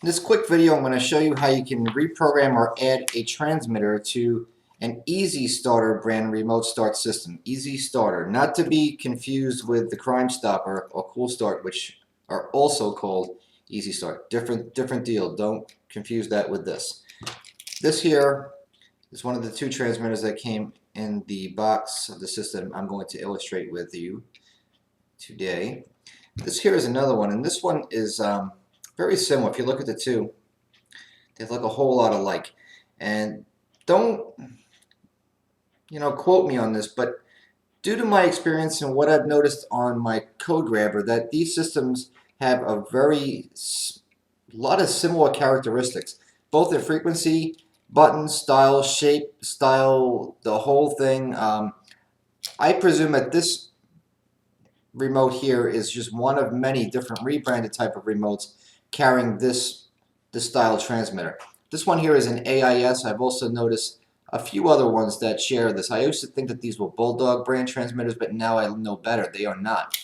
In this quick video, I'm going to show you how you can reprogram or add a transmitter to an Easy Starter brand remote start system. Easy Starter, not to be confused with the Crime Stopper or Cool Start, which are also called Easy Start. Different deal. Don't confuse that with this. This here is one of the two transmitters that came in the box of the system I'm going to illustrate with you today. This here is another one, and this one is very similar. If you look at the two, they look a whole lot alike. And don't, quote me on this, but due to my experience and what I've noticed on my code grabber, that these systems have a lot of similar characteristics, both in frequency, button, style, shape, style, the whole thing. I presume that this remote here is just one of many different rebranded type of remotes carrying this style transmitter. This one here is an AIS. I've also noticed a few other ones that share this. I used to think that these were Bulldog brand transmitters, but now I know better. They are not.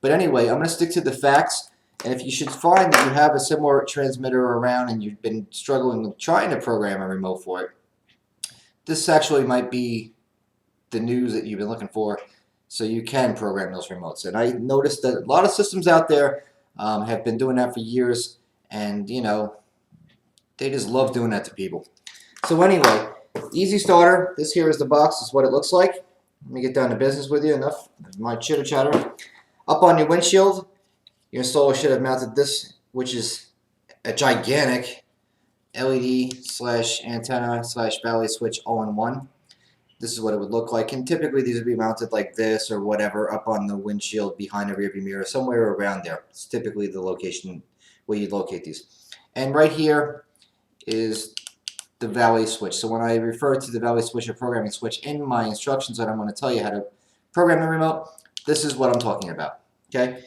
But anyway, I'm going to stick to the facts. And if you should find that you have a similar transmitter around and you've been struggling with trying to program a remote for it, this actually might be the news that you've been looking for, so you can program those remotes. And I noticed that a lot of systems out there have been doing that for years, and they just love doing that to people. So anyway, Easy Starter, this here is the box. This is what it looks like. Let me get down to business with you. Enough of my chitter chatter. Up on your windshield, your installer should have mounted this, which is a gigantic LED/antenna/valley switch all-in-one. This is what it would look like, and typically these would be mounted like this or whatever up on the windshield behind a rearview mirror, somewhere around there. It's typically the location where you locate these. And right here is the valley switch. So when I refer to the valley switch or programming switch in my instructions that I'm going to tell you how to program the remote, this is what I'm talking about. Okay?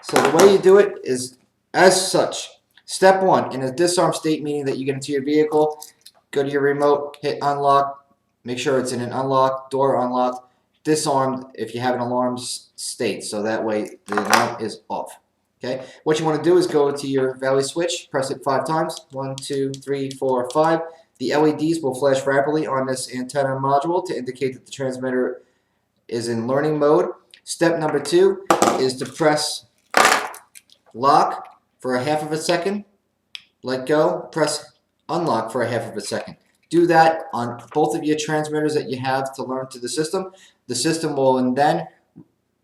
So the way you do it is as such. Step one, in a disarm state, meaning that you get into your vehicle, go to your remote, hit unlock. Make sure it's in an unlocked, door unlocked, disarmed if you have an alarm state, so that way the alarm is off. Okay. What you want to do is go to your valley switch, press it 5 times. 1, 2, 3, 4, 5. The LEDs will flash rapidly on this antenna module to indicate that the transmitter is in learning mode. Step number 2 is to press lock for a half of a second, let go, press unlock for a half of a second. Do that on both of your transmitters that you have to learn to the system. The system will then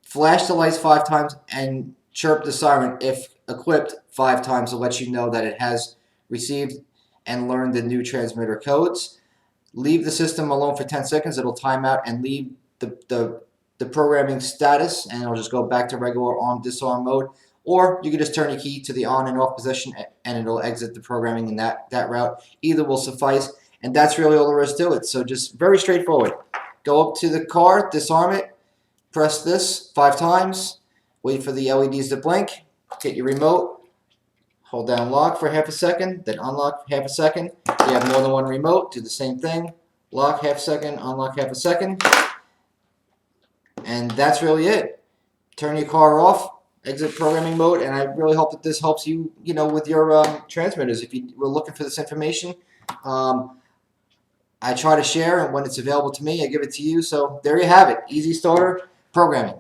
flash the lights 5 times and chirp the siren, if equipped, 5 times to let you know that it has received and learned the new transmitter codes. Leave the system alone for 10 seconds. It'll time out and leave the programming status, and it'll just go back to regular on-disarm mode. Or you can just turn your key to the on and off position and it'll exit the programming in that route. Either will suffice. And that's really all there is to it. So just very straightforward. Go up to the car, disarm it, press this 5 times, wait for the LEDs to blink, get your remote, hold down lock for half a second, then unlock half a second. If you have more than one remote, do the same thing. Lock half a second, unlock half a second. And that's really it. Turn your car off, exit programming mode, and I really hope that this helps you, with your transmitters. If you were looking for this information, I try to share, and when it's available to me, I give it to you. So there you have it. Easy Starter programming.